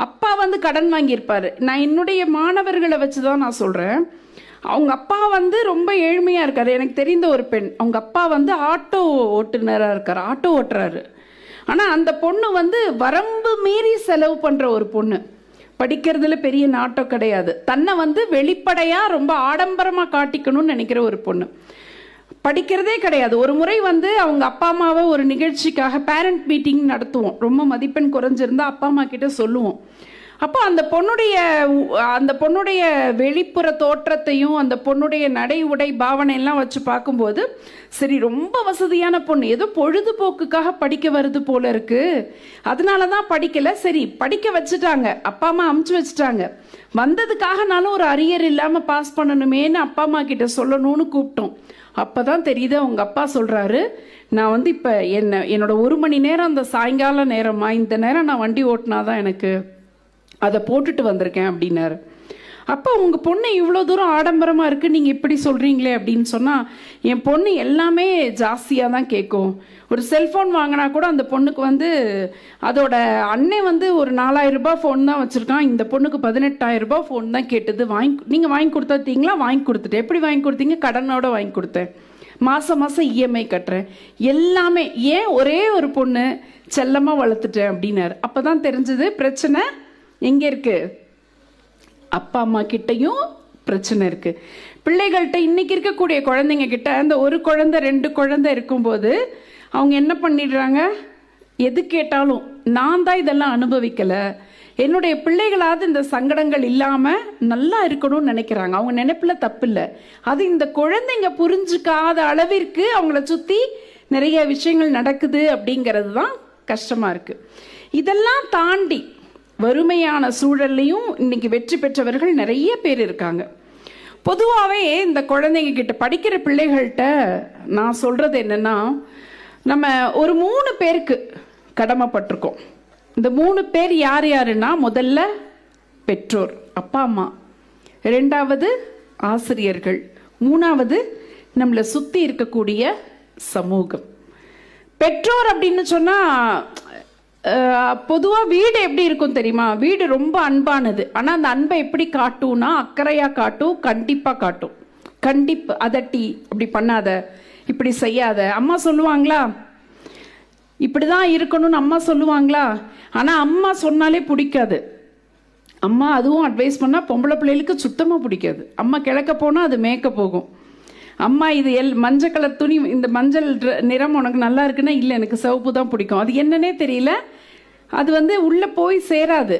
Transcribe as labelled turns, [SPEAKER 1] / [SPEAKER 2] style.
[SPEAKER 1] அப்பா வந்து கடன் வாங்கியிருப்பாரு. நான் என்னுடைய மாணவர்களை வச்சு தான் நான் சொல்கிறேன். அவங்க அப்பா வந்து ரொம்ப ஏழ்மையாக இருக்காரு. எனக்கு தெரிந்த ஒரு பெண், அவங்க அப்பா வந்து ஆட்டோ ஓட்டுநராக இருக்கார், ஆட்டோ ஓட்டுறாரு. ஆனால் அந்த பொண்ணு வந்து வரம்பு மீறி செலவு பண்ணுற ஒரு பொண்ணு. படிக்கிறதுல பெரிய நாட்டம் கிடையாது. தன்னை வந்து வெளிப்படையாக ரொம்ப ஆடம்பரமாக காட்டிக்கணும்னு நினைக்கிற ஒரு பொண்ணு. படிக்கிறதே கிடையாது. ஒரு முறை வந்து அவங்க அப்பா அம்மாவை ஒரு நிகழ்ச்சிக்காக பேரண்ட் மீட்டிங் நடத்துவோம். ரொம்ப மதிப்பெண் குறைஞ்சிருந்தா அப்பா அம்மா கிட்ட சொல்லுவோம். அப்போ அந்த பொண்ணுடைய வெளிப்புற தோற்றத்தையும் அந்த பொண்ணுடைய நடை உடை பாவனை எல்லாம் வச்சு பார்க்கும்போது, சரி ரொம்ப வசதியான பொண்ணு, ஏதோ பொழுதுபோக்குக்காக படிக்க வருது போல இருக்கு, அதனால தான் படிக்கல. சரி படிக்க வச்சுட்டாங்க, அப்பா அம்மா அமுச்சு வச்சுட்டாங்க. வந்ததுக்காகனாலும் ஒரு அரியர் இல்லாமல் பாஸ் பண்ணணுமேன்னு அப்பா அம்மா கிட்ட சொல்லணும்னு கூப்பிட்டோம். அப்போதான் தெரியுது, அவங்க அப்பா சொல்கிறாரு, நான் வந்து இப்போ என்னோட 1 மணி நேரம் அந்த சாயங்கால நேரமா, இந்த நேரம் நான் வண்டி ஓட்டினாதான் எனக்கு அதை போட்டுட்டு வந்திருக்கேன் அப்படின்னாரு. அப்போ உங்கள் பொண்ணு இவ்வளோ தூரம் ஆடம்பரமாக இருக்குது, நீங்கள் இப்படி சொல்கிறீங்களே அப்படின்னு சொன்னால், என் பொண்ணு எல்லாமே ஜாஸ்தியாக தான் கேட்கும். ஒரு செல்ஃபோன் வாங்கினா கூட அந்த பொண்ணுக்கு வந்து அதோட அண்ணன் வந்து ஒரு 4000 ரூபாய் ஃபோன் தான் வச்சுருக்கான், இந்த பொண்ணுக்கு 18,000 ரூபாய் ஃபோன் தான் கேட்டது. நீங்கள் வாங்கி கொடுத்தீங்களா? வாங்கி கொடுத்துட்டேன். எப்படி வாங்கி கொடுத்தீங்க? கடனோட வாங்கி கொடுத்தேன், மாதம் மாதம் இஎம்ஐ கட்டுறேன், எல்லாமே. ஏன்? ஒரே ஒரு பொண்ணு செல்லமாக வளர்த்துட்டேன் அப்படின்னாரு. அப்போ தான் தெரிஞ்சது பிரச்சனை எங்கே இருக்குது, அப்பா அம்மா கிட்டையும் பிரச்சனை இருக்கு. பிள்ளைகள்கிட்ட இன்னைக்கு இருக்கக்கூடிய குழந்தைங்க கிட்ட அந்த ஒரு குழந்தை 2 குழந்தை இருக்கும்போது அவங்க என்ன பண்ணிடுறாங்க, எது கேட்டாலும் நான் தான் இதெல்லாம் அனுபவிக்கலை, என்னுடைய பிள்ளைகளாவது இந்த சங்கடங்கள் இல்லாமல் நல்லா இருக்கணும்னு நினைக்கிறாங்க. அவங்க நினைப்பில் தப்பு இல்லை. அது இந்த குழந்தைங்க புரிஞ்சுக்காத அளவிற்கு அவங்கள சுற்றி நிறைய விஷயங்கள் நடக்குது அப்படிங்கிறது தான் கஷ்டமாக இருக்குது. இதெல்லாம் தாண்டி வறுமையான சூழல்லையும் இன்னைக்கு வெற்றி பெற்றவர்கள் நிறைய பேர் இருக்காங்க. பொதுவாகவே இந்த குழந்தைங்க கிட்ட, படிக்கிற பிள்ளைகள்கிட்ட நான் சொல்கிறது என்னென்னா, நம்ம ஒரு 3 பேருக்கு கடமைப்பட்டிருக்கோம். இந்த 3 பேர் யார் யாருன்னா, முதல்ல பெற்றோர், அப்பா அம்மா, 2வது ஆசிரியர்கள், 3வது நம்மளை சுற்றி இருக்கக்கூடிய சமூகம். பெற்றோர் அப்படின்னு சொன்னால் பொதுவாக வீடு எப்படி இருக்கும் தெரியுமா? வீடு ரொம்ப அன்பானது. ஆனால் அந்த அன்பை எப்படி காட்டும்னா, அக்கறையாக காட்டும், கண்டிப்பாக காட்டும். கண்டிப்பு, அதட்டி அப்படி பண்ணாத, இப்படி செய்யாத. அம்மா சொல்லுவாங்களா இப்படி தான் இருக்கணும்னு? அம்மா சொல்லுவாங்களா? ஆனால் அம்மா சொன்னாலே பிடிக்காது. அம்மா அதுவும் அட்வைஸ் பண்ணால் பொம்பளை பிள்ளைகளுக்கு சுத்தமாக பிடிக்காது. அம்மா கிழக்க போனால் அது மேய்க்க போகும். அம்மா இது மஞ்சள் கலர் துணி, இந்த மஞ்சள் நிறம் உனக்கு நல்லா இருக்குன்னா, இல்லை எனக்கு சிவப்பு தான் பிடிக்கும். அது என்னன்னே தெரியல, அது வந்து உள்ளே போய் சேராது.